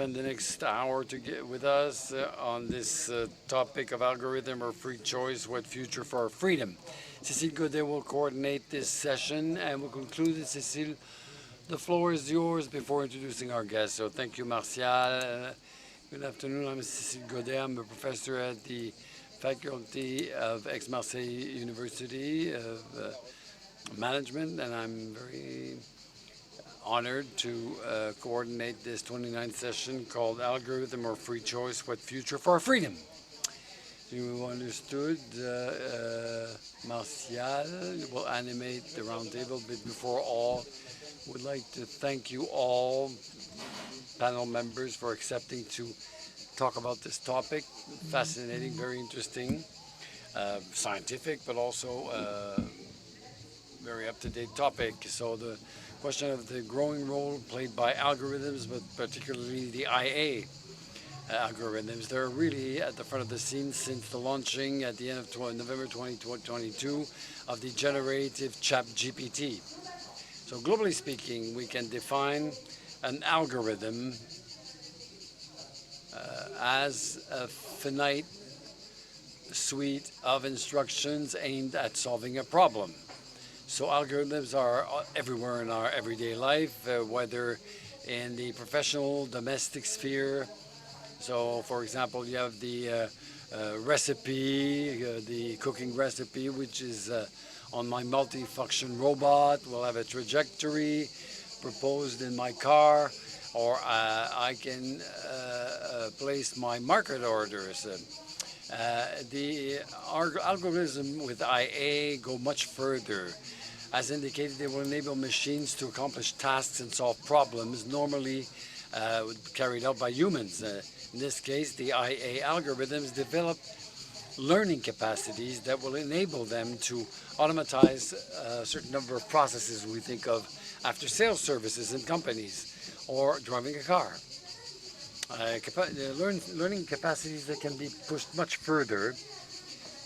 spend the next hour to get with us on this topic of algorithm or free choice, what future for our freedom. Cécile Godet will coordinate this session and we'll conclude it. Cécile, the floor is yours before introducing our guest. So thank you, Martial. Good afternoon. I'm Cécile Godet. I'm a professor at the Faculty of Aix-Marseille University of Management, and I'm very honored to coordinate this 29th session called Algorithm or Free Choice, What Future for Our Freedom. You understood, Martial will animate the roundtable, but before all, would like to thank you all, panel members, for accepting to talk about this topic. Fascinating, very interesting, scientific, but also very up-to-date topic. So the question of the growing role played by algorithms, but particularly the IA algorithms. They're really at the front of the scene since the launching at the end of November 2022 of the generative ChatGPT. So globally speaking, we can define an algorithm as a finite suite of instructions aimed at solving a problem. So algorithms are everywhere in our everyday life, whether in the professional, domestic sphere. So for example, you have the recipe, the cooking recipe, which is on my multifunction robot. Will have a trajectory proposed in my car, or I can place my market orders. The algorithm with IA go much further. As indicated, they will enable machines to accomplish tasks and solve problems normally carried out by humans. In this case, the IA algorithms develop learning capacities that will enable them to automatize a certain number of processes we think of after sales services in companies or driving a car. Learning capacities that can be pushed much further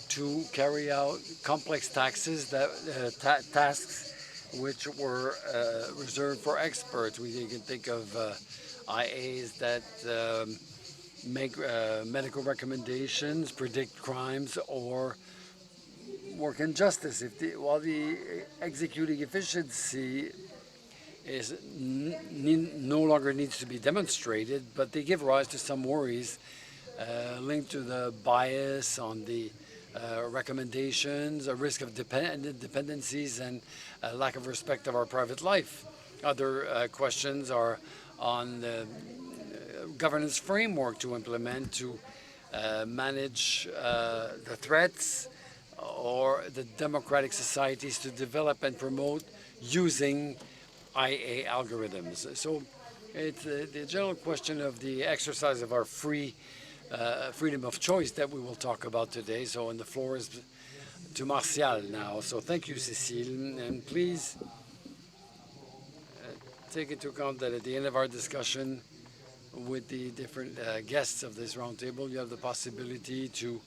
to carry out complex tasks which were reserved for experts. We can think of IAs that make medical recommendations, predict crimes, or work in justice. While the executing efficiency is no longer needs to be demonstrated, but they give rise to some worries linked to the bias on the recommendations, a risk of dependencies, and a lack of respect of our private life. Other questions are on the governance framework to implement to manage the threats, or the democratic societies to develop and promote using IA algorithms. So it's the general question of the exercise of our freedom of choice that we will talk about today. So, and the floor is to Martial now. So thank you, Cécile, and please take into account that at the end of our discussion with the different guests of this roundtable, you have the possibility to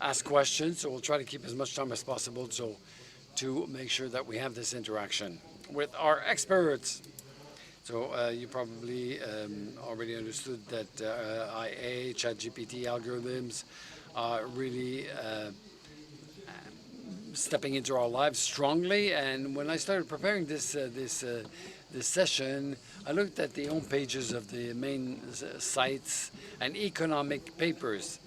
ask questions. So we'll try to keep as much time as possible so to make sure that we have this interaction with our experts. So you probably already understood that IA, ChatGPT algorithms are really stepping into our lives strongly. And when I started preparing this session, I looked at the home pages of the main sites and economic papers.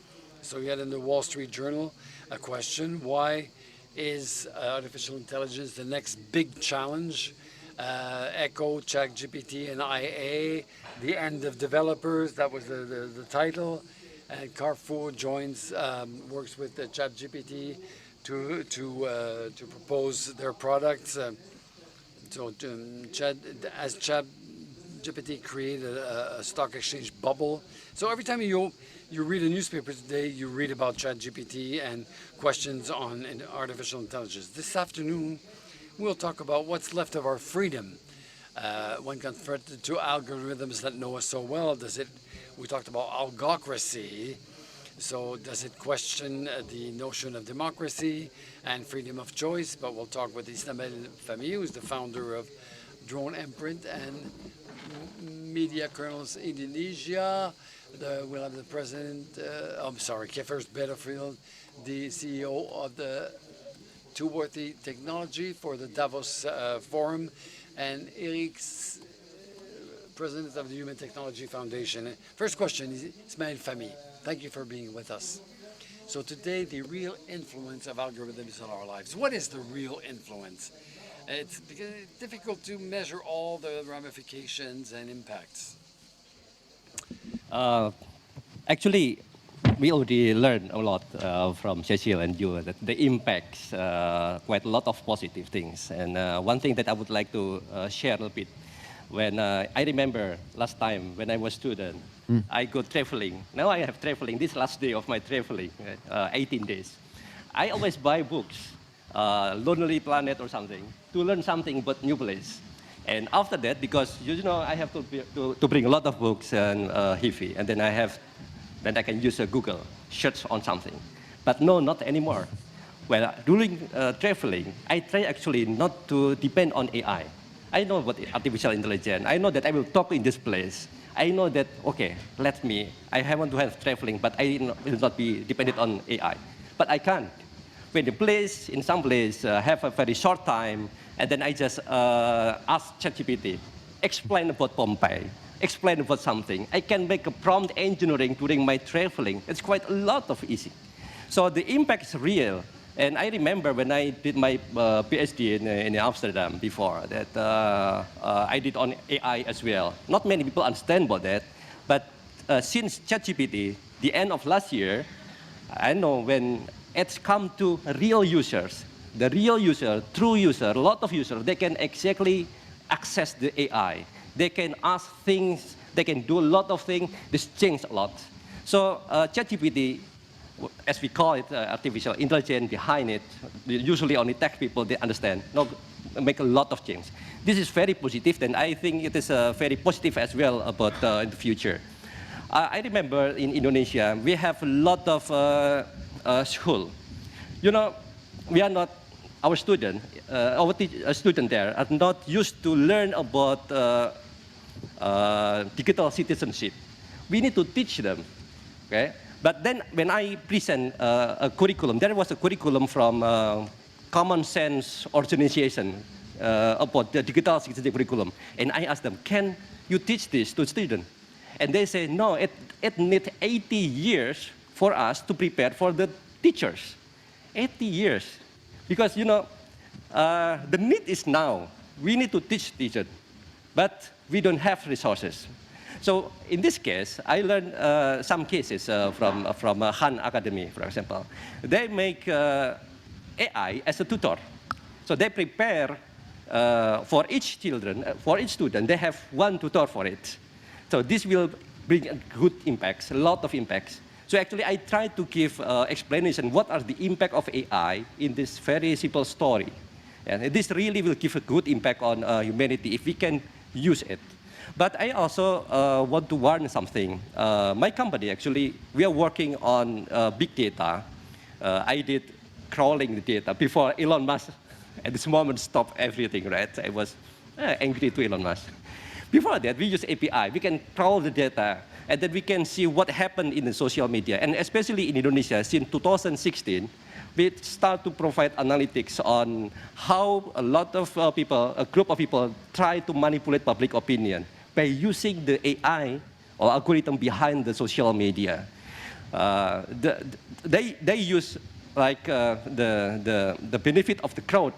So you had in the Wall Street Journal a question: why is artificial intelligence the next big challenge? Echo, ChatGPT, and IA, the end of developers. That was the title. And Carrefour works with the ChatGPT to propose their products. As ChatGPT created a stock exchange bubble. So every time you read a newspaper today, you read about ChatGPT and questions on artificial intelligence. This afternoon, we'll talk about what's left of our freedom when confronted to algorithms that know us so well. We talked about algocracy. So does it question the notion of democracy and freedom of choice? But we'll talk with Isabelle Famille, who's the founder of Drone Imprint, and Media Kernels Indonesia. We'll have the president, I'm sorry, Kiffers Betterfield, the CEO of the Two-Worthy Technology for the Davos Forum, and Eric's president of the Human Technology Foundation. First question is Ismaël Fahmy. Thank you for being with us. So today, the real influence of algorithms in our lives. What is the real influence? It's difficult to measure all the ramifications and impacts. Actually, we already learned a lot from Cecile and you that the impacts quite a lot of positive things. And one thing that I would like to share a little bit, when I remember last time when I was a student, I go traveling. Now I have traveling. This last day of my traveling, 18 days. I always buy books, Lonely Planet or something, to learn something about new place. And after that, because you know I have to bring a lot of books and heavy, and then I can use a Google search on something. But no, not anymore. Well, during traveling, I try actually not to depend on AI. I know about artificial intelligence. I know that I will talk in this place. I know that, okay, I want to have traveling, but I will not be dependent on AI. But I can't. When in some place, have a very short time, and then I just ask ChatGPT, explain about Pompeii, explain about something. I can make a prompt engineering during my traveling. It's quite a lot of easy. So the impact is real. And I remember when I did my PhD in Amsterdam before, that I did on AI as well. Not many people understand about that, but since ChatGPT, the end of last year, I know when it's come to real users, the real user, true user, a lot of users, they can exactly access the AI. They can ask things, they can do a lot of things, this changed a lot. So ChatGPT, as we call it, artificial intelligence behind it, usually only tech people, they understand, make a lot of change. This is very positive, and I think it is very positive as well about in the future. I remember in Indonesia, we have a lot of school. You know, we are not, our student there are not used to learn about digital citizenship. We need to teach them, okay? But then when I present a curriculum, there was a curriculum from Common Sense Organization about the digital citizenship curriculum. And I asked them, can you teach this to students? And they say, no, it needs 80 years for us to prepare for the teachers. 80 years. Because, you know, the need is now. We need to teach teachers, but we don't have resources. So in this case, I learned some cases from Han Academy, for example. They make AI as a tutor. So they prepare for each student, they have one tutor for it. So this will bring good impacts, a lot of impacts. So actually, I try to give explanation what are the impact of AI in this very simple story. And this really will give a good impact on humanity if we can use it. But I also want to warn something. My company, actually, we are working on big data. I did crawling the data before Elon Musk at this moment stopped everything, right? I was angry to Elon Musk. Before that, we use API. We can crawl the data, and then we can see what happened in the social media. And especially in Indonesia, since 2016, we start to provide analytics on how a lot of people, a group of people, try to manipulate public opinion by using the AI or algorithm behind the social media. They use like the benefit of the crowd.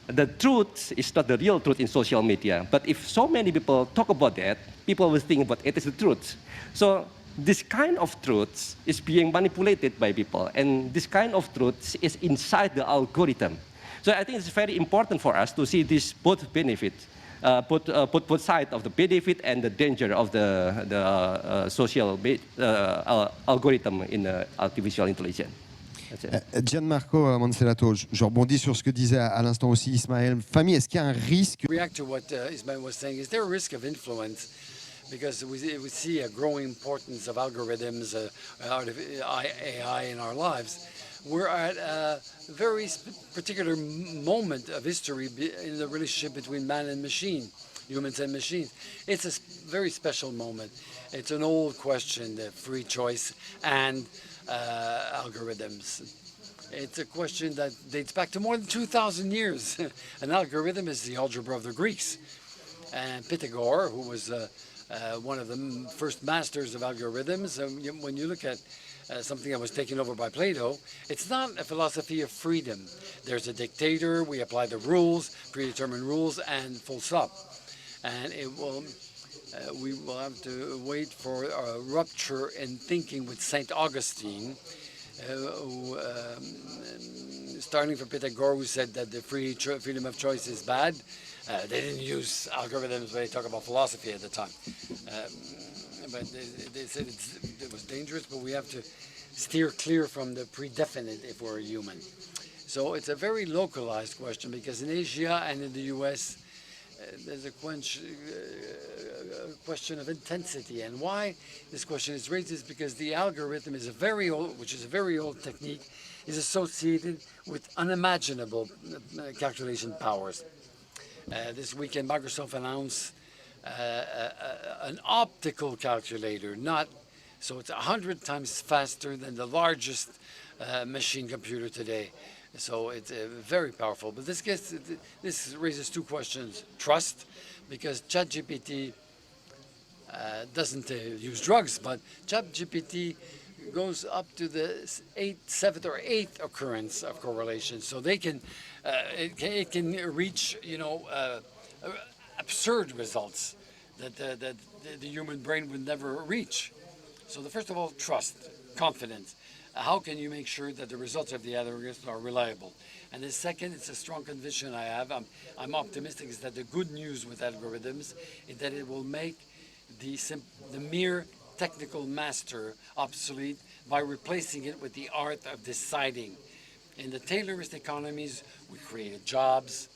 The truth is not the real truth in social media. But if so many people talk about that, people will think about it is the truth. So this kind of truth is being manipulated by people, and this kind of truth is inside the algorithm. So I think it's very important for us to see this both benefits, both sides of the benefit and the danger of the social algorithm in artificial intelligence. Gianmarco Monserrato, je rebondis sur ce que disait à l'instant aussi Ismaël Fahmy. Est-ce qu'il y a un risque? React to what Ismaël was saying. Is there a risk of influence? Because we see a growing importance of algorithms, AI in our lives. We're at a very particular moment of history in the relationship between man and machine. humans and machines. It's a very special moment. It's an old question, the free choice and algorithms. It's a question that dates back to more than 2,000 years. An algorithm is the algebra of the Greeks. And Pythagoras, who was one of the first masters of algorithms, when you look at something that was taken over by Plato, it's not a philosophy of freedom. There's a dictator, we apply the rules, predetermined rules, and full stop. And we will have to wait for a rupture in thinking with St. Augustine, starting from Pythagoras, who said that the freedom of choice is bad. They didn't use algorithms when they talk about philosophy at the time. But they said it was dangerous, but we have to steer clear from the predefinite if we're a human. So it's a very localized question, because in Asia and in the US, there's a question of intensity. And why this question is raised is because the algorithm is a very old technique, is associated with unimaginable calculation powers. This weekend, Microsoft announced an optical calculator, so it's 100 times faster than the largest machine computer today. So it's very powerful. But this raises two questions. Trust, because ChatGPT doesn't use drugs, but ChatGPT goes up to the seventh or eighth occurrence of correlation. So it can reach absurd results that the human brain would never reach. So first of all, trust, confidence. How can you make sure that the results of the algorithm are reliable? And the second, it's a strong conviction I have, I'm optimistic, is that the good news with algorithms is that it will make the mere technical master obsolete by replacing it with the art of deciding. In the Taylorist economies, we created jobs.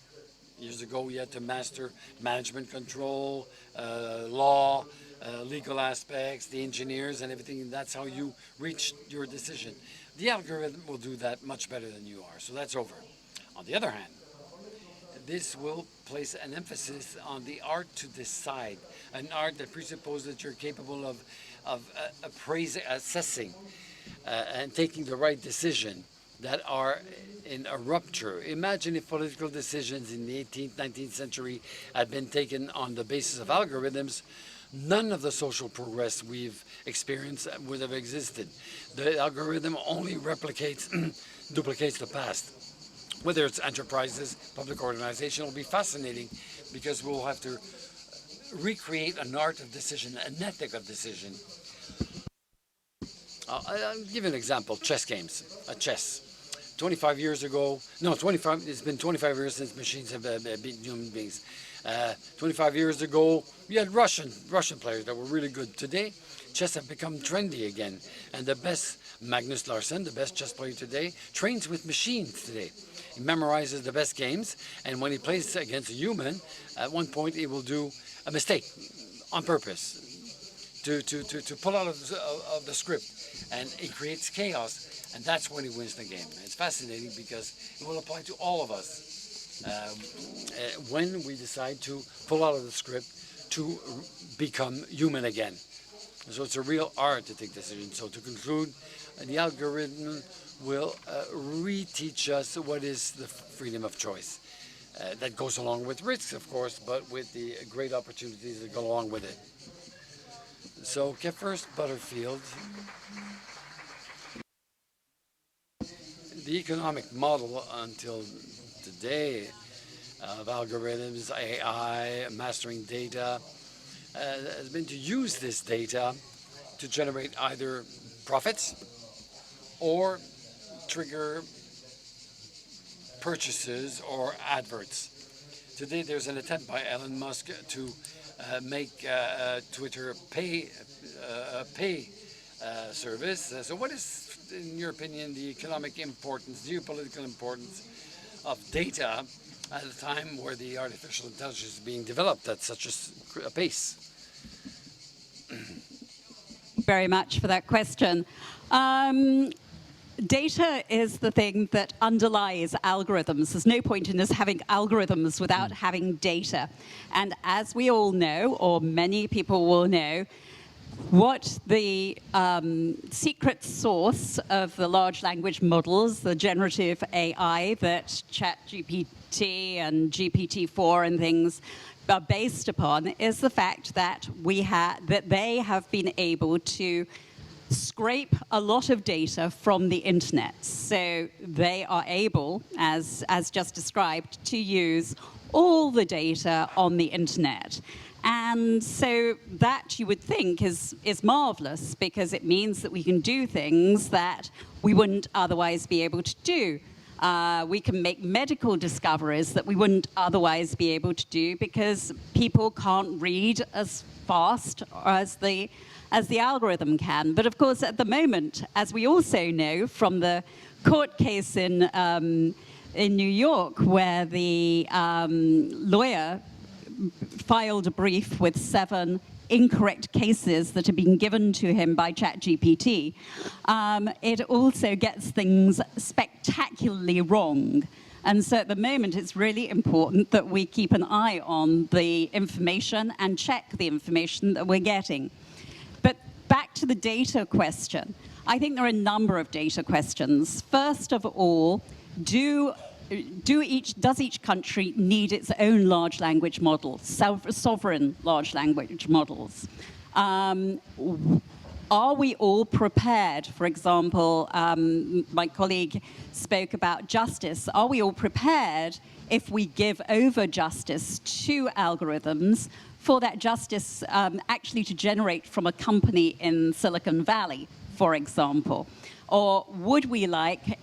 Years ago, we had to master management control, law, legal aspects, the engineers and everything, and that's how you reach your decision. The algorithm will do that much better than you are, so that's over. On the other hand, this will place an emphasis on the art to decide, an art that presupposes that you're capable of assessing and taking the right decision that are in a rupture. Imagine if political decisions in the 18th, 19th century had been taken on the basis of algorithms. None of the social progress we've experienced would have existed. The algorithm only duplicates the past. Whether it's enterprises, public organization, it'll be fascinating, because we'll have to recreate an art of decision, an ethic of decision. I'll give you an example, chess games, chess. 25 years ago, it's been 25 years since machines have beaten human beings. 25 years ago, we had Russian players that were really good. Today, chess have become trendy again. And the best, Magnus Carlsen, the best chess player today, trains with machines today. He memorizes the best games, and when he plays against a human, at one point he will do a mistake on purpose to pull out of the script, and it creates chaos, and that's when he wins the game. It's fascinating because it will apply to all of us when we decide to pull out of the script to become human again. So it's a real art to take decisions. So to conclude, the algorithm will reteach us what is the freedom of choice. That goes along with risks, of course, but with the great opportunities that go along with it. So, Kepler's Butterfield, the economic model until today of algorithms, AI, mastering data, has been to use this data to generate either profits or trigger purchases or adverts. Today there's an attempt by Elon Musk to make Twitter pay service. So what is, in your opinion, the economic importance, geopolitical importance of data at a time where the artificial intelligence is being developed at such a pace? Very much for that question. data is the thing that underlies algorithms. There's no point in us having algorithms without having data. And as we all know, or many people will know, what the secret source of the large language models, the generative AI that ChatGPT and GPT-4 and things are based upon, is the fact that they have been able to scrape a lot of data from the internet. So they are able, as just described, to use all the data on the internet. And so that, you would think, is marvelous, because it means that we can do things that we wouldn't otherwise be able to do. We can make medical discoveries that we wouldn't otherwise be able to do because people can't read as fast as the algorithm can. But of course, at the moment, as we also know from the court case in New York, where the lawyer filed a brief with 7 incorrect cases that have been given to him by ChatGPT, it also gets things spectacularly wrong. And so at the moment, it's really important that we keep an eye on the information and check the information that we're getting. But back to the data question. I think there are a number of data questions. First of all, does each country need its own large language model, sovereign large language models? Are we all prepared? For example, my colleague spoke about justice. Are we all prepared if we give over justice to algorithms for that justice actually to generate from a company in Silicon Valley, for example? Or would we like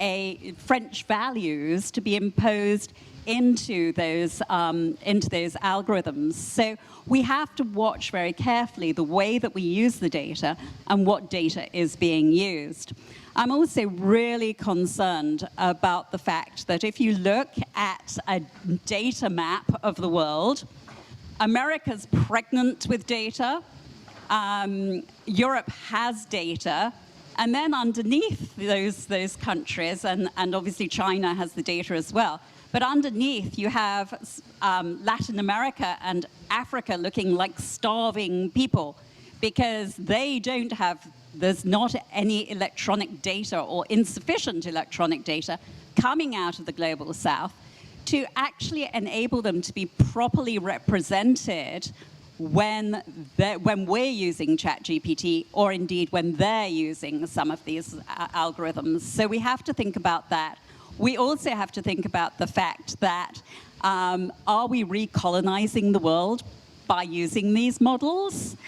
French values to be imposed into those algorithms? So we have to watch very carefully the way that we use the data and what data is being used. I'm also really concerned about the fact that if you look at a data map of the world, America's pregnant with data, Europe has data, and then underneath those countries, and obviously China has the data as well, but underneath you have Latin America and Africa looking like starving people because there's not any electronic data or insufficient electronic data coming out of the global south to actually enable them to be properly represented when we're using ChatGPT, or indeed when they're using some of these algorithms. So we have to think about that. We also have to think about the fact that are we recolonizing the world by using these models?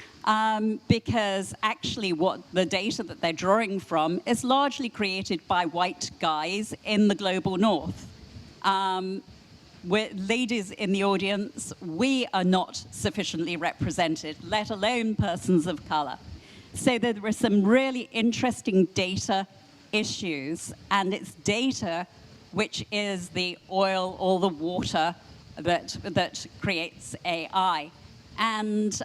Because actually what the data that they're drawing from is largely created by white guys in the global north. Ladies in the audience, we are not sufficiently represented, let alone persons of color. So there are some really interesting data issues, and it's data which is the oil or the water that creates AI. And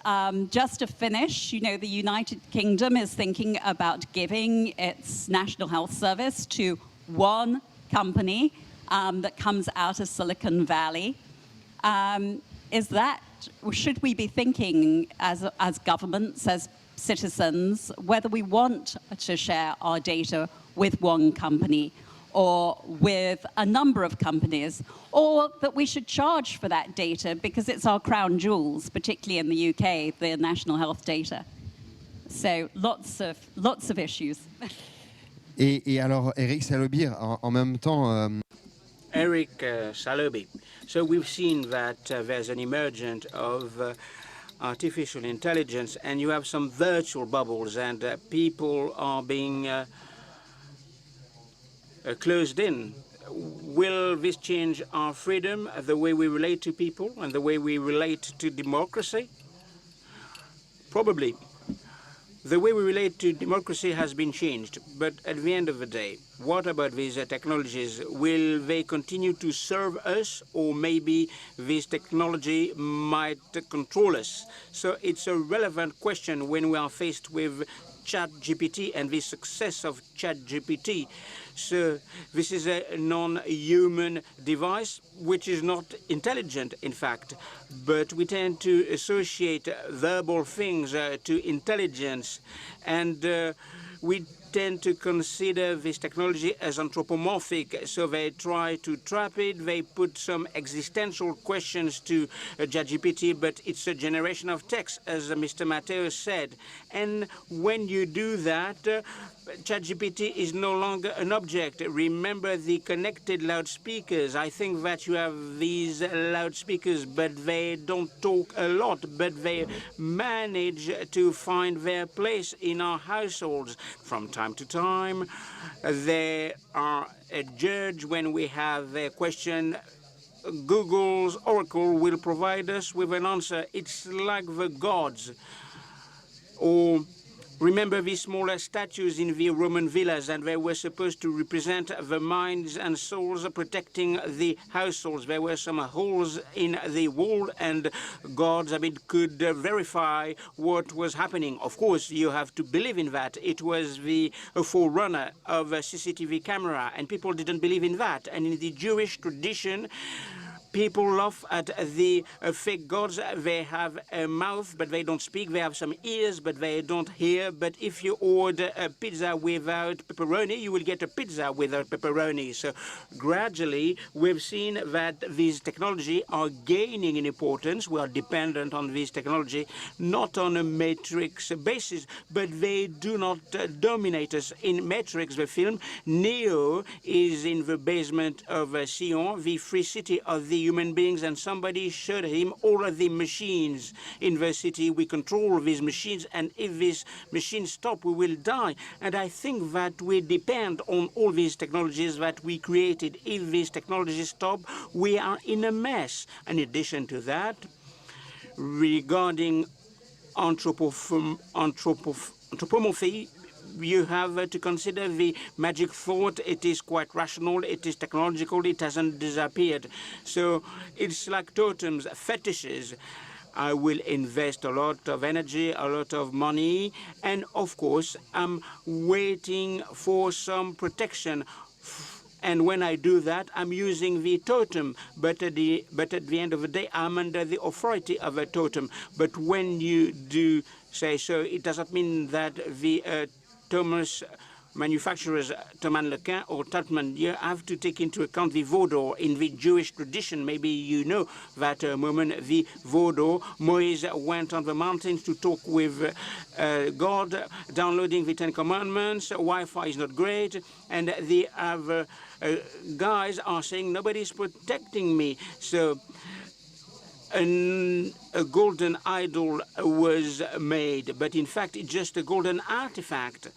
just to finish, the United Kingdom is thinking about giving its National Health Service to one company that comes out of Silicon Valley. Should we be thinking as governments, as citizens, whether we want to share our data with one company or with a number of companies, or that we should charge for that data because it's our crown jewels, particularly in the UK, the national health data. So lots of issues. Et alors, Eric Salobir, en même temps... Eric Salobi. So we've seen that there's an emergence of artificial intelligence, and you have some virtual bubbles, and people are being closed in. Will this change our freedom, the way we relate to people, and the way we relate to democracy? Probably. The way we relate to democracy has been changed, but at the end of the day, what about these technologies? Will they continue to serve us, or maybe this technology might control us? So it's a relevant question when we are faced with ChatGPT and the success of ChatGPT. So this is a non-human device, which is not intelligent, in fact, but we tend to associate verbal things to intelligence, and we tend to consider this technology as anthropomorphic, so they try to trap it. They put some existential questions to ChatGPT, but it's a generation of text, as Mr. Matteo said. And when you do that, ChatGPT is no longer an object. Remember the connected loudspeakers. I think that you have these loudspeakers, but they don't talk a lot, but they manage to find their place in our households. From time to time, they are a judge when we have a question. Google's Oracle will provide us with an answer. It's like the gods. Or remember these smaller statues in the Roman villas, and they were supposed to represent the minds and souls protecting the households. There were some holes in the wall, and gods, could verify what was happening. Of course, you have to believe in that. It was the forerunner of a CCTV camera, and people didn't believe in that. And in the Jewish tradition, people laugh at the fake gods. They have a mouth, but they don't speak. They have some ears, but they don't hear. But if you order a pizza without pepperoni, you will get a pizza without pepperoni. So gradually, we've seen that these technology are gaining in importance. We are dependent on this technology, not on a matrix basis, but they do not dominate us. In Matrix, the film, Neo is in the basement of Sion, the free city of the human beings, and somebody showed him all of the machines in the city. We control these machines, and if these machines stop, we will die. And I think that we depend on all these technologies that we created. If these technologies stop, we are in a mess. In addition to that, regarding anthropomorphy, you have to consider the magic thought. It is quite rational, it is technological, it hasn't disappeared. So it's like totems, fetishes. I will invest a lot of energy, a lot of money, and of course, I'm waiting for some protection. And when I do that, I'm using the totem, but at the end of the day, I'm under the authority of a totem. But when you do say so, it doesn't mean that the Thomas manufacturers, Thomas Lequin or Tutman, you have to take into account the Vaudor. In the Jewish tradition, maybe you know that moment, the Vaudor, Moïse went on the mountains to talk with God, downloading the Ten Commandments. Wi-Fi is not great, and the other guys are saying, nobody's protecting me. So a golden idol was made, but in fact, it's just a golden artifact.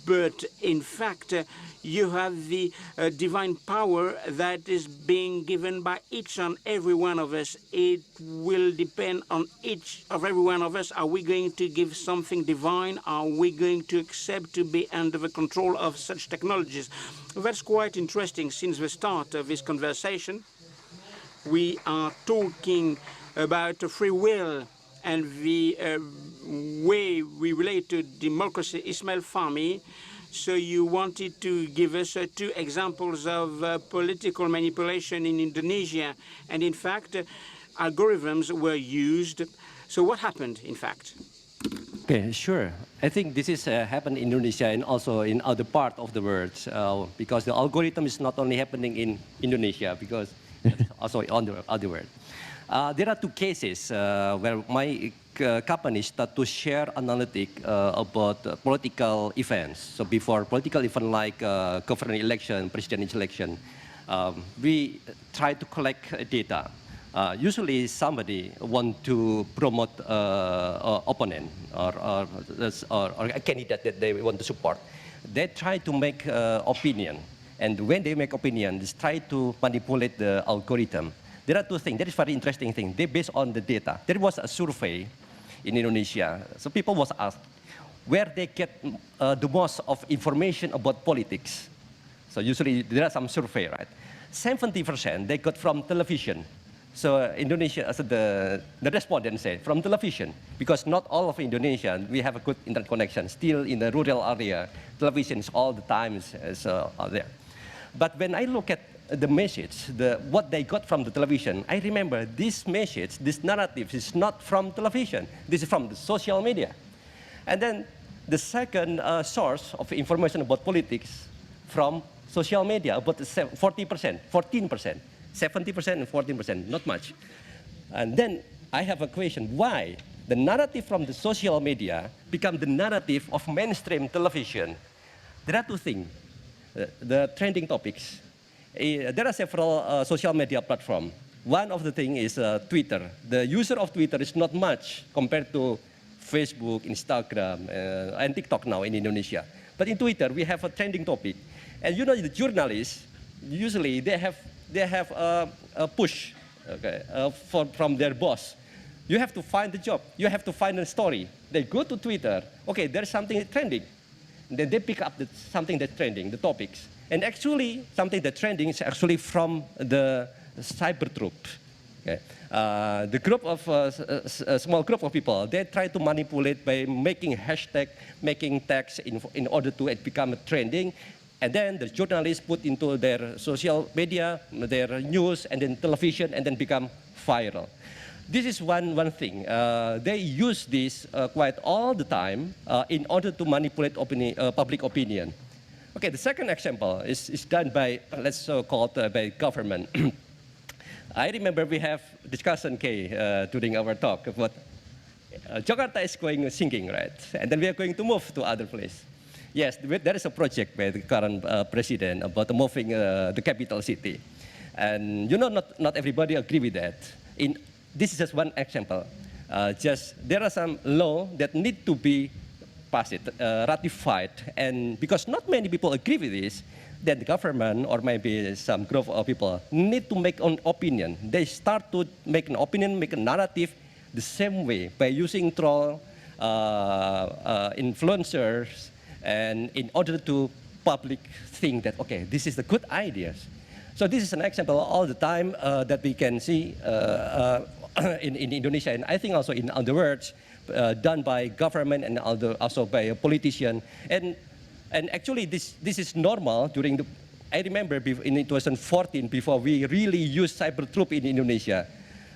But in fact, you have the divine power that is being given by each and every one of us. It will depend on each of every one of us. Are we going to give something divine? Are we going to accept to be under the control of such technologies? That's quite interesting. Since the start of this conversation, we are talking about free will and the way we relate to democracy. Ismail Fahmy, so you wanted to give us 2 examples of political manipulation in Indonesia, and in fact, algorithms were used. So what happened, in fact? Okay, sure. I think this is happened in Indonesia and also in other parts of the world, because the algorithm is not only happening in Indonesia, because also on the other world. There are 2 cases where my company start to share analytics about political events. So before political event like government election, presidential election, we try to collect data. Usually somebody want to promote opponent or a candidate that they want to support. They try to make opinion. And when they make opinion, they try to manipulate the algorithm. There are 2 things. That is very interesting thing. They based on the data. There was a survey in Indonesia. So people was asked where they get the most of information about politics. So usually there are some survey, right? 70% they got from television. So Indonesia, so the respondent said from television, because not all of Indonesia we have a good internet connection. Still in the rural area, television is all the time is there. But when I look at the message, what they got from the television, I remember this message, this narrative is not from television. This is from the social media. And then the second source of information about politics from social media, about 40%, 14%, 70% and 14%, not much. And then I have a question, why the narrative from the social media become the narrative of mainstream television? There are two things, the trending topics. There are several social media platforms. One of the things is Twitter. The user of Twitter is not much compared to Facebook, Instagram, and TikTok now in Indonesia. But in Twitter, we have a trending topic. And you know, the journalists, usually they have a push from their boss. You have to find the job. You have to find a story. They go to Twitter. Okay, there's something trending. Then they pick up something that's trending, the topics. And actually, something that's trending is actually from the cyber troop. Okay. The group of a small group of people, they try to manipulate by making hashtag, making tags in order to it become trending. And then the journalists put into their social media, their news, and then television, and then become viral. This is one thing. They use this quite all the time in order to manipulate public opinion. Okay, the second example is done by, let's call it by government. I remember we have discussion, during our talk about Jakarta is going sinking, right? And then we are going to move to other place. Yes, there is a project by the current president about moving the capital city. And you know, not everybody agree with that. This is just one example. There are some law that need to be passed, ratified, and because not many people agree with this, then the government or maybe some group of people need to make an opinion. They start to make an opinion, make a narrative the same way by using troll, influencers, and in order to public think that, okay, this is the good ideas. So this is an example all the time that we can see in Indonesia, and I think also in other words, done by government and also by a politician. And actually this is normal during the, I remember in 2014, before we really used cyber troop in Indonesia,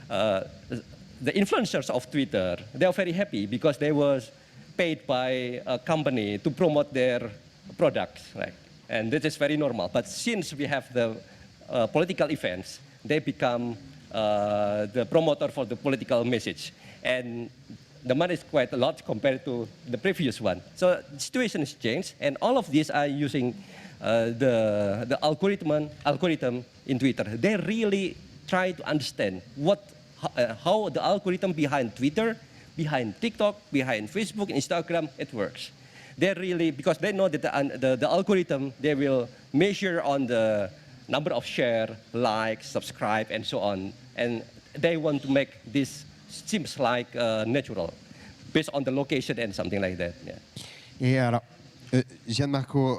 the influencers of Twitter, they are very happy because they was paid by a company to promote their products, right? And this is very normal. But since we have the political events, they become the promoter for the political message. And the money is quite a lot compared to the previous one. So the situation has changed, and all of these are using the algorithm in Twitter. They really try to understand how the algorithm behind Twitter, behind TikTok, behind Facebook, Instagram, it works. They really, because they know that the algorithm, they will measure on the number of share, likes, subscribe, and so on. And they want to make this seems like natural, based on the location and something like that. Yeah. Et alors, Gianmarco.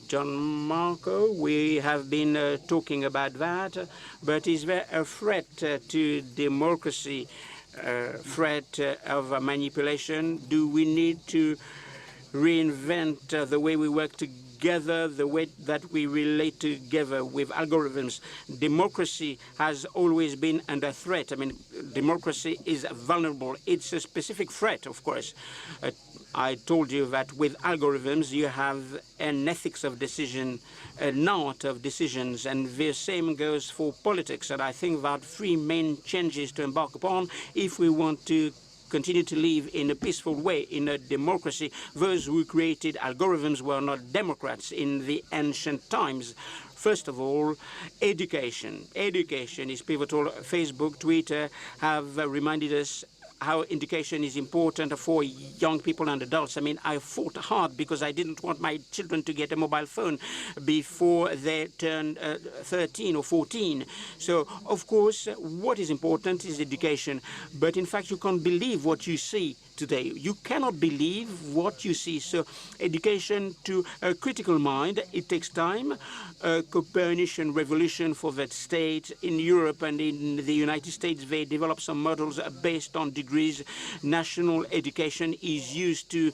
Gianmarco, we have been talking about that, but is there a threat to democracy, threat of manipulation? Do we need to reinvent the way we work together, the way that we relate together with algorithms? Democracy has always been under threat. I mean, democracy is vulnerable. It's a specific threat, of course. I told you that with algorithms, you have an ethics of decision, an art of decisions, and the same goes for politics. And I think that three main changes to embark upon if we want to continue to live in a peaceful way in a democracy. Those who created algorithms were not democrats in the ancient times. First of all, education. Education is pivotal. Facebook, Twitter have reminded us how education is important for young people and adults. I mean, I fought hard because I didn't want my children to get a mobile phone before they turned 13 or 14. So, of course, what is important is education. But in fact, you can't believe what you see today. You cannot believe what you see. So education to a critical mind, it takes time. Copernican revolution for that state in Europe and in the United States, they develop some models based on degrees. National education is used to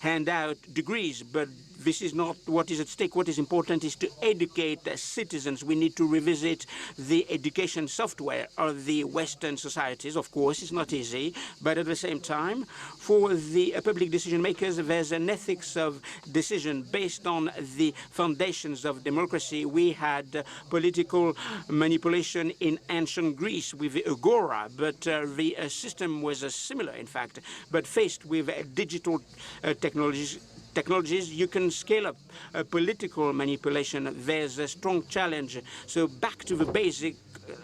hand out degrees, but this is not what is at stake. What is important is to educate citizens. We need to revisit the education software of the Western societies. Of course, it's not easy, but at the same time, for the public decision makers, there's an ethics of decision based on the foundations of democracy. We had political manipulation in ancient Greece with the agora, but the system was similar, in fact. But faced with digital technologies, you can scale up political manipulation. There's a strong challenge. So back to the basic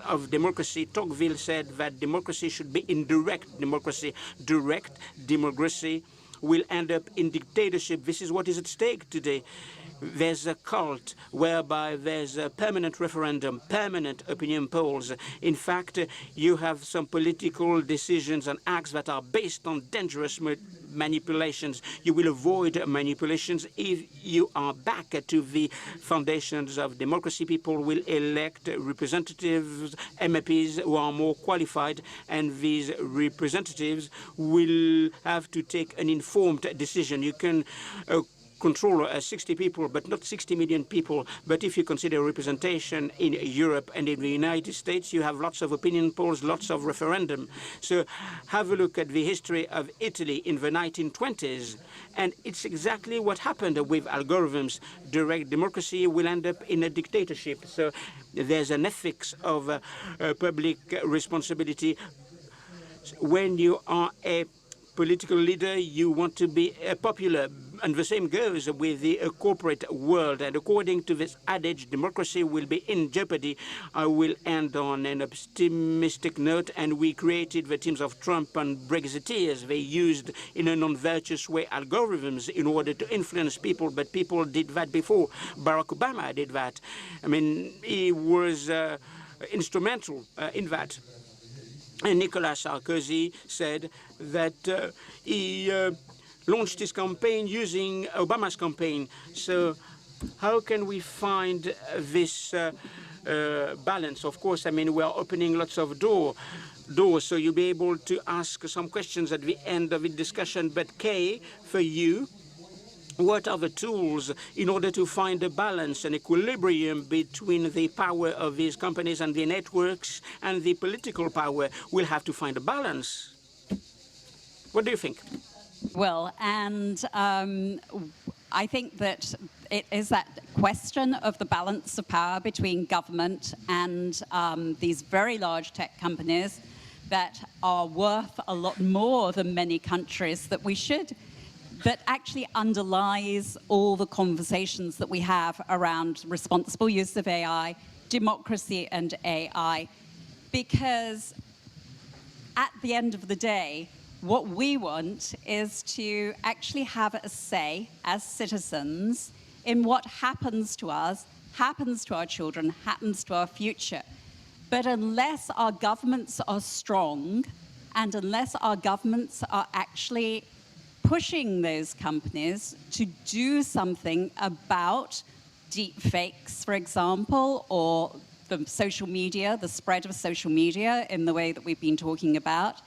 of democracy, Tocqueville said that democracy should be indirect democracy. Direct democracy will end up in dictatorship. This is what is at stake today. There's a cult whereby there's a permanent referendum, permanent opinion polls. In fact, you have some political decisions and acts that are based on dangerous manipulations. You will avoid manipulations if you are back to the foundations of democracy. People will elect representatives, MEPs, who are more qualified, and these representatives will have to take an informed decision. You can control 60 people, but not 60 million people. But if you consider representation in Europe and in the United States, you have lots of opinion polls, lots of referendum. So have a look at the history of Italy in the 1920s. And it's exactly what happened with algorithms. Direct democracy will end up in a dictatorship. So there's an ethics of public responsibility. When you are a political leader, you want to be popular. And the same goes with the corporate world. And according to this adage, democracy will be in jeopardy. I will end on an optimistic note. And we created the teams of Trump and Brexiteers. They used, in a non-virtuous way, algorithms in order to influence people. But people did that before. Barack Obama did that. I mean, he was instrumental in that. And Nicolas Sarkozy said that he launched his campaign using Obama's campaign. So how can we find this balance? Of course, I mean, we are opening lots of doors, so you'll be able to ask some questions at the end of the discussion. But Kay, for you, what are the tools in order to find a balance, an equilibrium between the power of these companies and the networks and the political power? We'll have to find a balance. What do you think? Well, and I think that it is that question of the balance of power between government and these very large tech companies that are worth a lot more than many countries that actually underlies all the conversations that we have around responsible use of AI, democracy and AI. Because at the end of the day, what we want is to actually have a say as citizens in what happens to us, happens to our children, happens to our future. But unless our governments are strong and unless our governments are actually pushing those companies to do something about deep fakes, for example, or the social media, the spread of social media in the way that we've been talking about,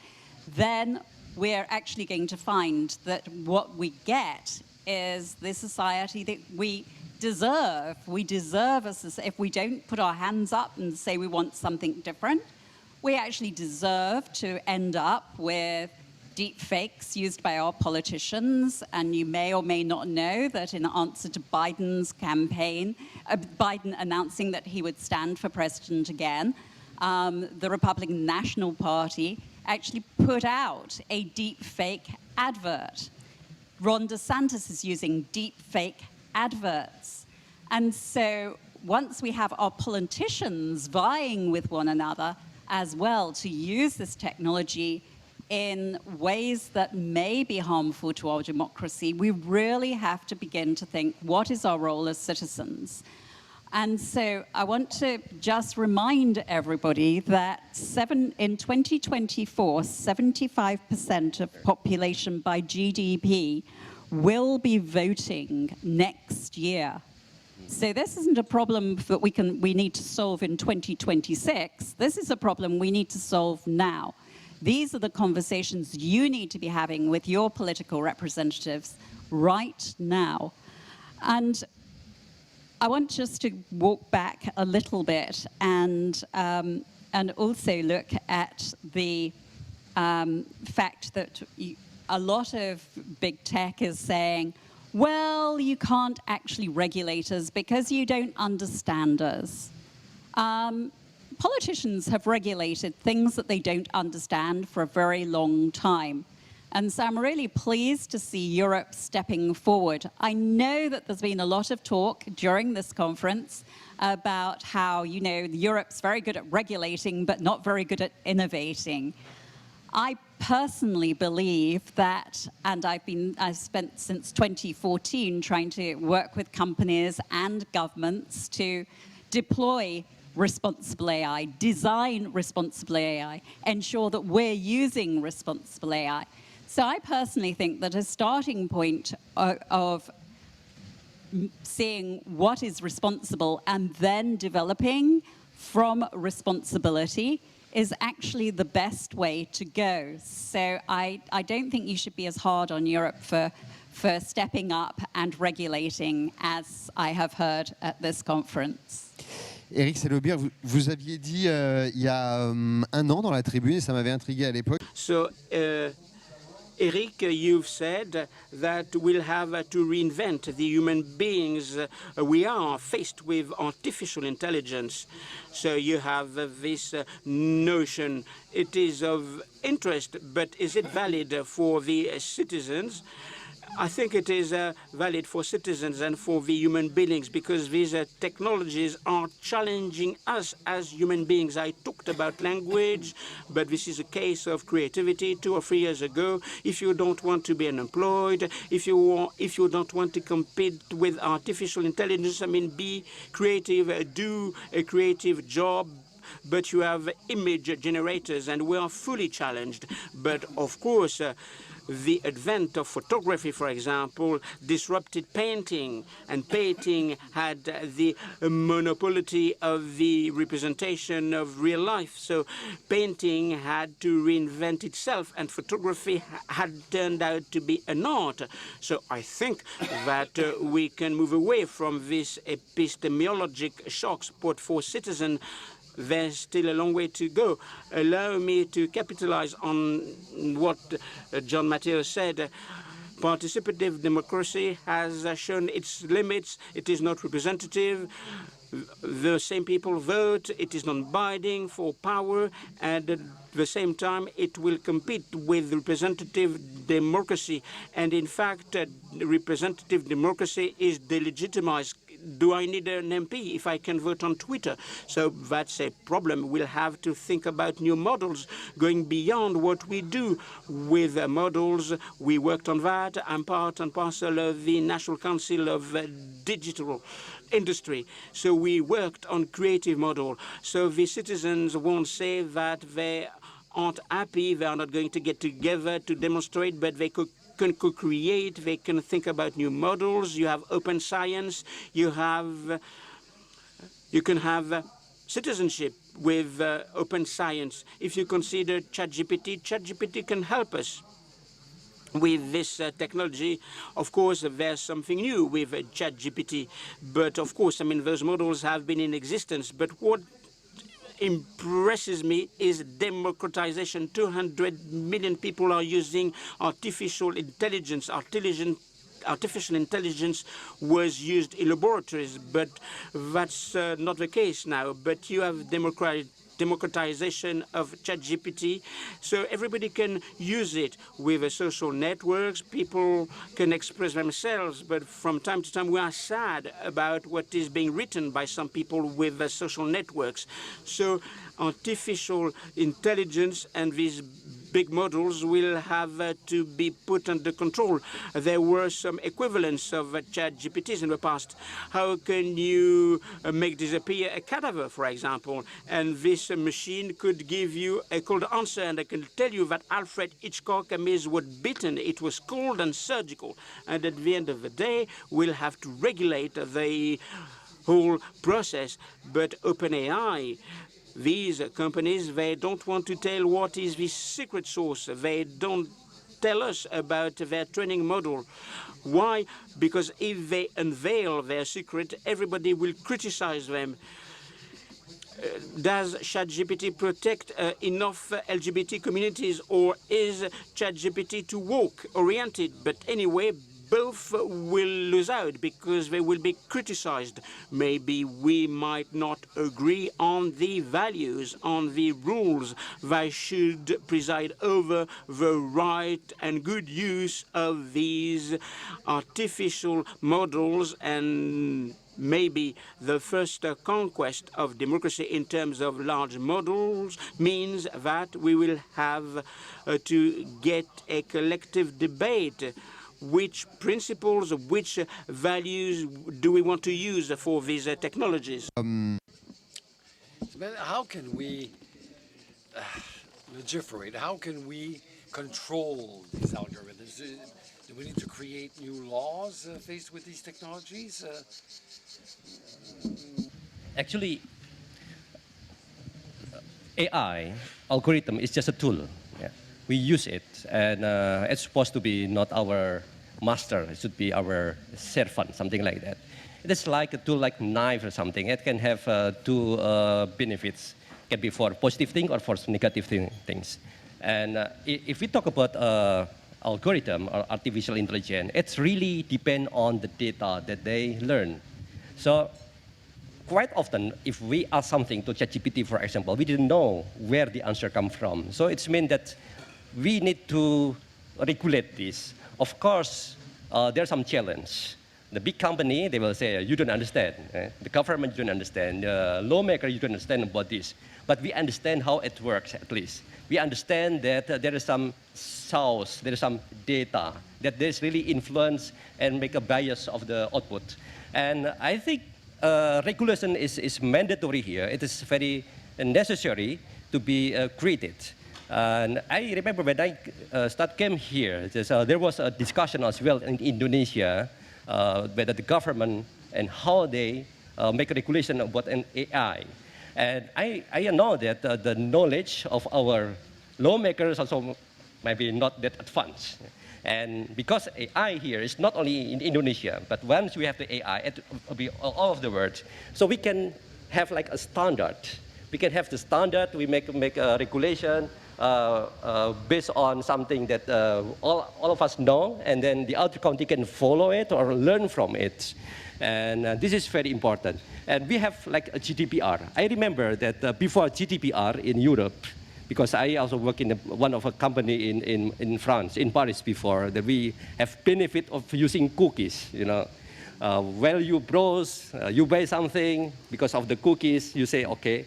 then we're actually going to find that what we get is the society that we deserve. We deserve, if we don't put our hands up and say we want something different, we actually deserve to end up with deep fakes used by our politicians. And you may or may not know that in answer to Biden's campaign, Biden announcing that he would stand for president again, the Republican National Party actually put out a deep fake advert. Ron DeSantis is using deep fake adverts. And so once we have our politicians vying with one another as well to use this technology in ways that may be harmful to our democracy, we really have to begin to think, what is our role as citizens? And so I want to just remind everybody that in 2024, 75% of population by GDP will be voting next year. So this isn't a problem that we need to solve in 2026. This is a problem we need to solve now. These are the conversations you need to be having with your political representatives right now. And I want just to walk back a little bit and also look at the fact that a lot of big tech is saying, well, you can't actually regulate us because you don't understand us. Politicians have regulated things that they don't understand for a very long time. And so I'm really pleased to see Europe stepping forward. I know that there's been a lot of talk during this conference about how, Europe's very good at regulating, but not very good at innovating. I personally believe that, and I've spent since 2014 trying to work with companies and governments to deploy responsible AI, design responsible AI, ensure that we're using responsible AI. So I personally think that a starting point of seeing what is responsible and then developing from responsibility is actually the best way to go. So I don't think you should be as hard on Europe for stepping up and regulating as I have heard at this conference. Eric Sellobir, vous aviez dit il y a un an dans la tribune, et ça m'avait intrigué à l'époque. So, Eric, you've said that we'll have to reinvent the human beings. We are faced with artificial intelligence. So you have this notion. It is of interest, but is it valid for the citizens? I think it is valid for citizens and for the human beings because these technologies are challenging us as human beings. I talked about language, but this is a case of creativity. 2 or 3 years ago, if you don't want to be unemployed, if you don't want to compete with artificial intelligence, be creative, do a creative job, but you have image generators, and we are fully challenged. But of course, the advent of photography, for example, disrupted painting, and painting had the monopoly of the representation of real life. So painting had to reinvent itself, and photography had turned out to be an art. So I think that we can move away from this epistemologic shocks, but for citizens, there's still a long way to go. Allow me to capitalize on what John Matteo said. Participative democracy has shown its limits. It is not representative. The same people vote. It is non-binding for power. And at the same time, it will compete with representative democracy. And in fact, representative democracy is delegitimized. Do I need an MP if I can vote on Twitter? So that's a problem. We'll have to think about new models going beyond what we do with models. We worked on that. I'm part and parcel of the National Council of Digital Industry. So we worked on creative model. So the citizens won't say that they aren't happy, they are not going to get together to demonstrate, but they can co-create, they can think about new models. You have open science, you can have citizenship with open science. If you consider ChatGPT, ChatGPT can help us with this technology. Of course, there's something new with ChatGPT, but of course, those models have been in existence. But what impresses me is democratization. 200 million people are using artificial intelligence. Artificial intelligence was used in laboratories, but that's not the case now. But you have democratization of ChatGPT, so everybody can use it with social networks. People can express themselves, but from time to time we are sad about what is being written by some people with social networks. So artificial intelligence and these big models will have to be put under control. There were some equivalents of ChatGPTs in the past. How can you make disappear a cadaver, for example? And this machine could give you a cold answer, and I can tell you that Alfred Hitchcock was bitten. It was cold and surgical. And at the end of the day, we'll have to regulate the whole process. But OpenAI, these companies, they don't want to tell what is the secret source. They don't tell us about their training model. Why? Because if they unveil their secret, everybody will criticize them. Does ChatGPT protect enough LGBT communities, or is ChatGPT too woke-oriented? But anyway, both will lose out because they will be criticized. Maybe we might not agree on the values, on the rules that should preside over the right and good use of these artificial models, and maybe the first conquest of democracy in terms of large models means that we will have to get a collective debate. Which principles, which values do we want to use for these technologies? How can we legiferate? How can we control these algorithms? Do we need to create new laws faced with these technologies? Actually, AI algorithm is just a tool. Yeah. We use it, and it's supposed to be not our master. It should be our servant, something like that. It is like a tool, like knife or something. It can have two benefits. It can be for positive thing or for negative things. And if we talk about algorithm or artificial intelligence, it's really depend on the data that they learn. So quite often, if we ask something to ChatGPT, for example, we didn't know where the answer comes from. So it's mean that we need to regulate this. Of course, there's some challenge. The big company, they will say, you don't understand. The government, you don't understand. The lawmaker, you don't understand about this. But we understand how it works, at least. We understand that there is some source, there is some data, that there's really influence and make a bias of the output. And I think regulation is mandatory here. It is very necessary to be created. And I remember when I came here, there was a discussion as well in Indonesia whether the government and how they make a regulation about an AI. And I know that the knowledge of our lawmakers also maybe not that advanced. And because AI here is not only in Indonesia, but once we have the AI, it will be all of the world. So we can have like a standard. We can have the standard, we make a regulation based on something that all of us know, and then the other country can follow it or learn from it. And this is very important. And we have like a GDPR. I remember that before GDPR in Europe, because I also work in one of a company in France, in Paris before, that we have benefit of using cookies, you know. While you browse, you buy something, because of the cookies, you say, okay.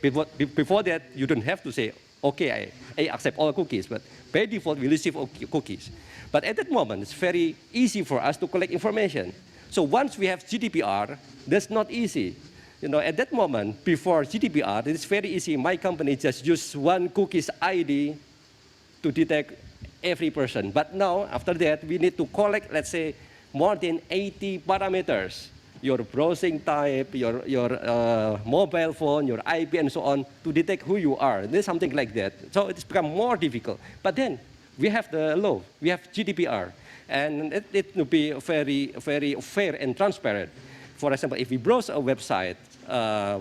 Before that, you don't have to say, okay, I accept all cookies, but by default, we receive cookies. But at that moment, it's very easy for us to collect information. So once we have GDPR, that's not easy. You know, at that moment, before GDPR, it's very easy. My company just used one cookies ID to detect every person. But now, after that, we need to collect, let's say, more than 80 parameters. Your browsing type, your mobile phone, your IP, and so on, to detect who you are. There's something like that. So it's become more difficult. But then, we have the law. We have GDPR. And it will be very, very fair and transparent. For example, if we browse a website,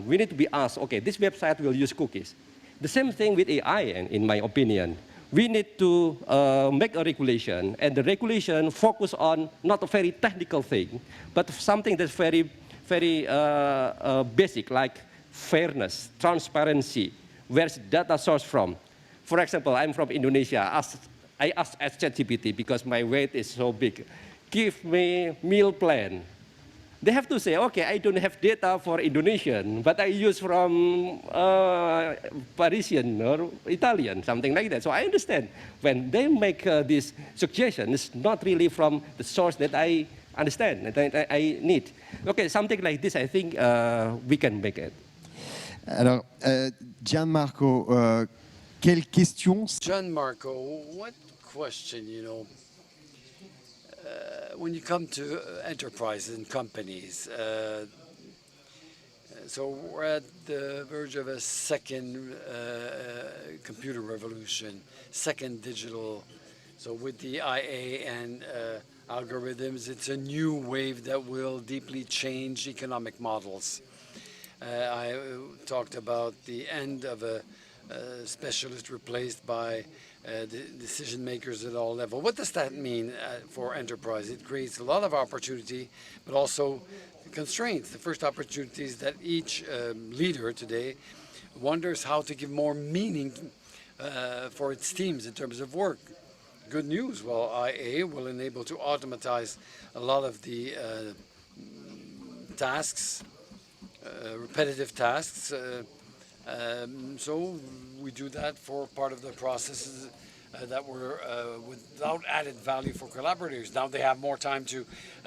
we need to be asked, okay, this website will use cookies. The same thing with AI, in my opinion. We need to make a regulation, and the regulation focus on not a very technical thing, but something that's very, very basic, like fairness, transparency. Where's data source from? For example, I'm from Indonesia. I asked ChatGPT because my weight is so big. Give me meal plan. they have to say, okay, I don't have data for Indonesian, but I use from Parisian or Italian, something like that. So I understand when they make this suggestion, it's not really from the source that I understand, that I need. Okay, something like this, I think we can make it. Alors, Gianmarco, quelle question? Gianmarco, what question, when you come to enterprises and companies, so we're at the verge of a second computer revolution, second digital. So with the IA and algorithms, it's a new wave that will deeply change economic models. I talked about the end of a specialist replaced by the decision makers at all levels. What does that mean for enterprise? It creates a lot of opportunity, but also constraints. The first opportunity is that each leader today wonders how to give more meaning for its teams in terms of work. Good news, well, IA will enable to automatize a lot of the tasks, repetitive tasks. So we do that for part of the processes that were without added value for collaborators. Now they have more time to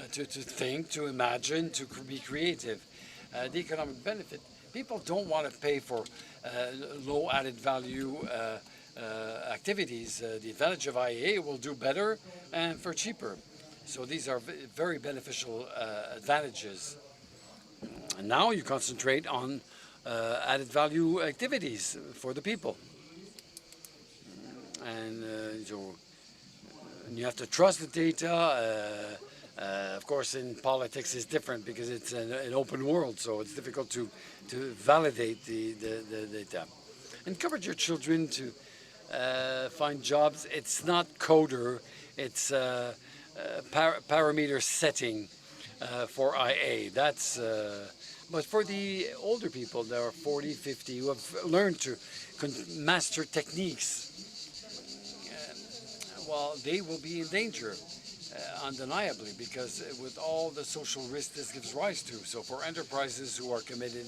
think, to imagine, to be creative. The economic benefit, people don't want to pay for low added value activities. The advantage of IA will do better and for cheaper. So these are very beneficial advantages. And now you concentrate on added value activities for the people. And you have to trust the data. Of course, in politics it's different because it's an open world, so it's difficult to validate the data. Encourage your children to find jobs. It's not coder, it's parameter setting for IA. That's but for the older people, there are 40, 50 who have learned to master techniques. Well, they will be in danger, undeniably, because with all the social risk this gives rise to. So for enterprises who are committed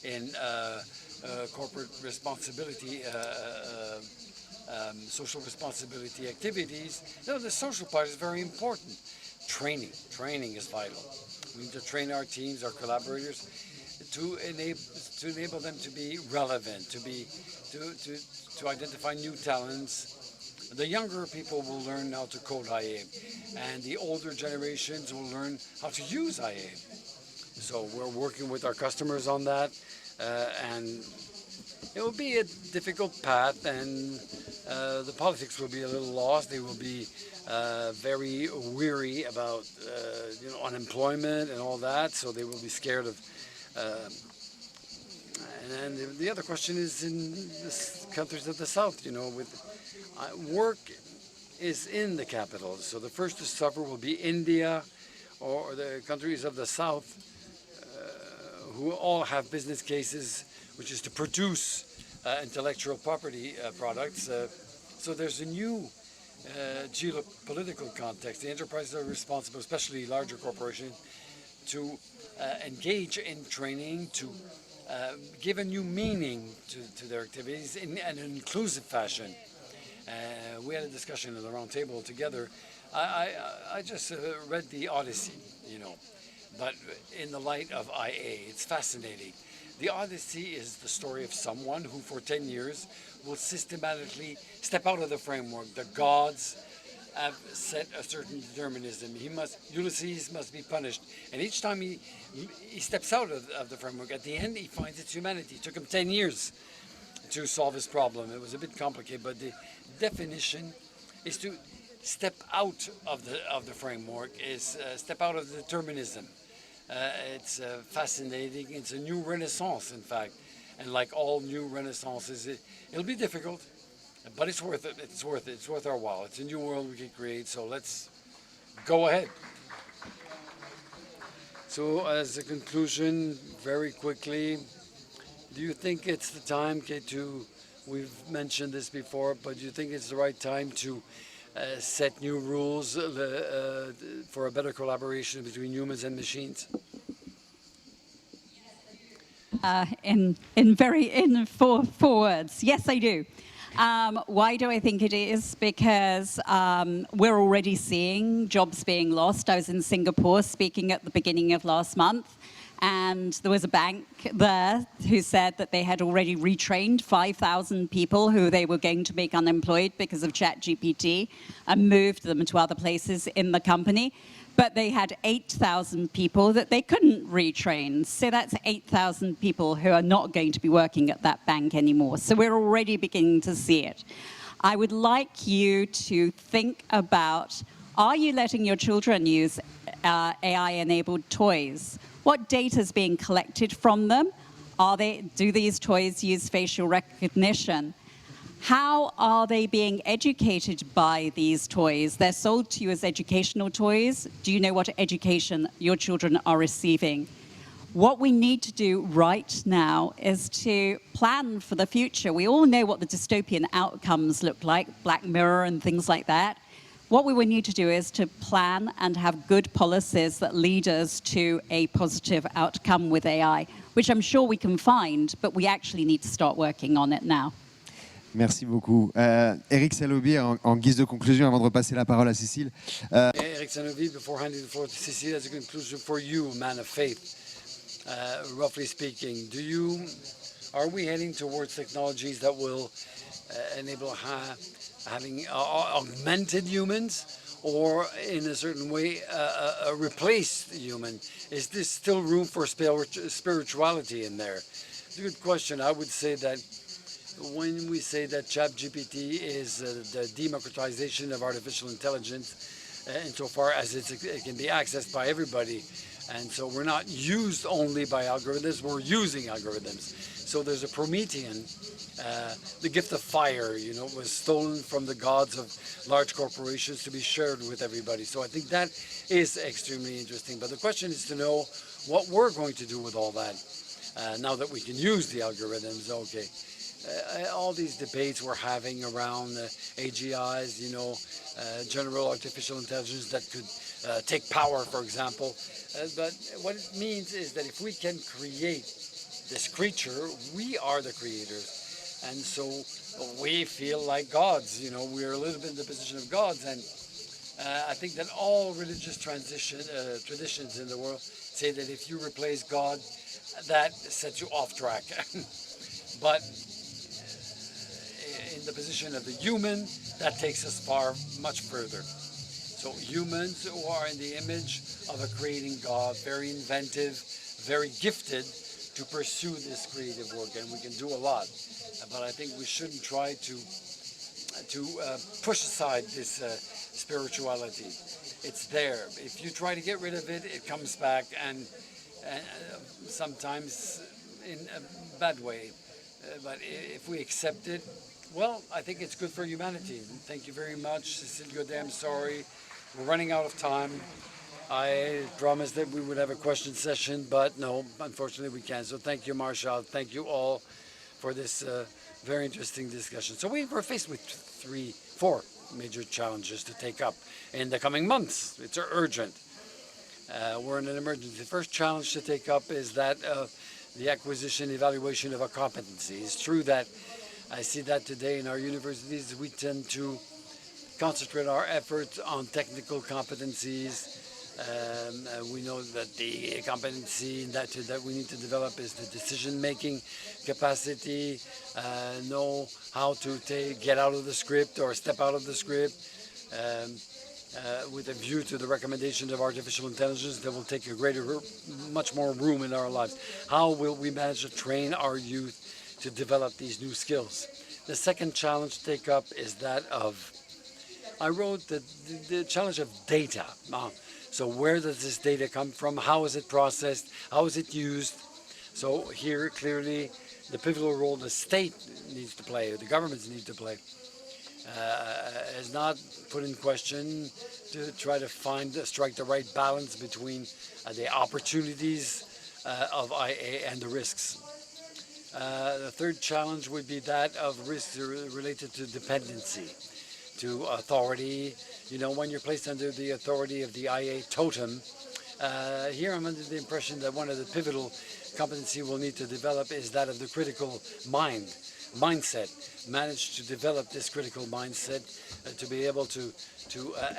in corporate responsibility, social responsibility activities, the social part is very important. Training is vital. We need to train our teams, our collaborators, to enable them to be relevant, to identify new talents. The younger people will learn how to code IA, and the older generations will learn how to use IA. So we're working with our customers on that, and it will be a difficult path, and the politics will be a little lost. They will be very weary about unemployment and all that, so they will be scared of. And the other question is in the countries of the South, with work is in the capital. So the first to suffer will be India or the countries of the South, who all have business cases, which is to produce intellectual property products. So there's a new geopolitical context. The enterprises are responsible, especially larger corporations, to engage in training, to give a new meaning to their activities in an inclusive fashion. We had a discussion at the round table together. I just read the Odyssey, but in the light of IA, it's fascinating. The Odyssey is the story of someone who for 10 years will systematically step out of the framework. The gods have set a certain determinism. Ulysses must be punished. And each time he steps out of the framework, at the end he finds its humanity. It took him 10 years to solve his problem. It was a bit complicated, but the definition is to step out of the framework, is step out of determinism. It's fascinating. It's a new renaissance, in fact. And like all new renaissances, it'll be difficult, but it's worth it. It's worth it. It's worth our while. It's a new world we can create, so let's go ahead. So as a conclusion, very quickly, do you think it's the time we've mentioned this before, but do you think it's the right time to set new rules for a better collaboration between humans and machines? in four words. Yes, I do. Why do I think it is? Because we're already seeing jobs being lost. I was in Singapore speaking at the beginning of last month, and there was a bank there who said that they had already retrained 5,000 people who they were going to make unemployed because of ChatGPT and moved them to other places in the company. But they had 8,000 people that they couldn't retrain. So that's 8,000 people who are not going to be working at that bank anymore. So we're already beginning to see it. I would like you to think about, are you letting your children use AI-enabled toys? What data is being collected from them? Do these toys use facial recognition? How are they being educated by these toys? They're sold to you as educational toys. Do you know what education your children are receiving? What we need to do right now is to plan for the future. We all know what the dystopian outcomes look like, Black Mirror and things like that. What we would need to do is to plan and have good policies that lead us to a positive outcome with AI, which I'm sure we can find, but we actually need to start working on it now. Merci beaucoup. Eric Salobi, en guise de conclusion, avant de repasser la parole à Cécile. Eric Sanovi, before handing the floor to Cécile, as a conclusion for you, man of faith, roughly speaking, are we heading towards technologies that will enable having augmented humans, or in a certain way replace the human? Is there still room for spirituality in there? It's a good question. I would say that when we say that ChatGPT is the democratization of artificial intelligence, insofar as it can be accessed by everybody, and so we're not used only by algorithms, we're using algorithms. So there's a Promethean, the gift of fire, was stolen from the gods of large corporations to be shared with everybody. So I think that is extremely interesting. But the question is to know what we're going to do with all that, now that we can use the algorithms. Okay. All these debates we're having around AGIs, general artificial intelligence that could take power, for example. But what it means is that if we can create this creature, we are the creators. And so we feel like gods, we're a little bit in the position of gods. And I think that all religious traditions in the world say that if you replace God, that sets you off track. But in the position of the human, that takes us much further. So humans who are in the image of a creating God, very inventive, very gifted to pursue this creative work, and we can do a lot. But I think we shouldn't try to push aside this spirituality. It's there. If you try to get rid of it, it comes back, and sometimes in a bad way. But if we accept it, well, I think it's good for humanity. Thank you very much, Cécile Godet. I'm sorry, we're running out of time. I promised that we would have a question session, but no, unfortunately we can't. So thank you, Marshall. Thank you all for this very interesting discussion. So we're faced with 4 major challenges to take up in the coming months. It's urgent. We're in an emergency. The first challenge to take up is that the acquisition, evaluation of a competency. It's true that I see that today in our universities, we tend to concentrate our efforts on technical competencies. We know that the competency that we need to develop is the decision-making capacity, know how to get out of the script or step out of the script, with a view to the recommendations of artificial intelligence that will take much more room in our lives. How will we manage to train our youth to develop these new skills? The second challenge to take up is that of, I wrote the challenge of data. So where does this data come from? How is it processed? How is it used? So here, clearly, the pivotal role the state needs to play, or the governments need to play, is not put in question, to try to strike the right balance between the opportunities of IA and the risks. The third challenge would be that of risks related to dependency, to authority. When you're placed under the authority of the IA totem, Here I'm under the impression that one of the pivotal competency we'll need to develop is that of the critical mindset. Manage to develop this critical mindset to be able to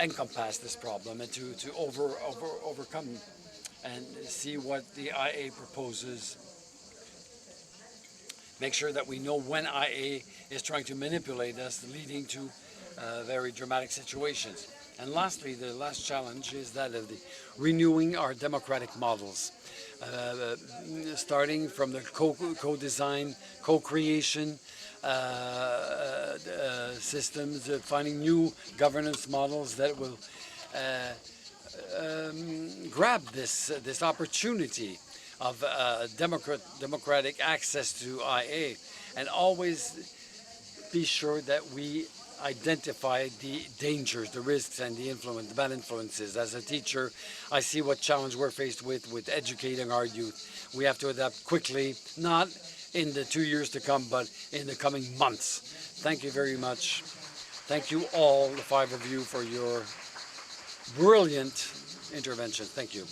encompass this problem and to overcome and see what the IA proposes. Make sure that we know when IA is trying to manipulate us, leading to very dramatic situations. And lastly, the last challenge is that of the renewing our democratic models, starting from the co-design, co-creation systems, finding new governance models that will grab this opportunity of democratic access to IA, and always be sure that we identify the dangers, the risks, and the bad influences. As a teacher, I see what challenge we're faced with educating our youth. We have to adapt quickly, not in the 2 years to come, but in the coming months. Thank you very much. Thank you all, the 5 of you, for your brilliant intervention. Thank you.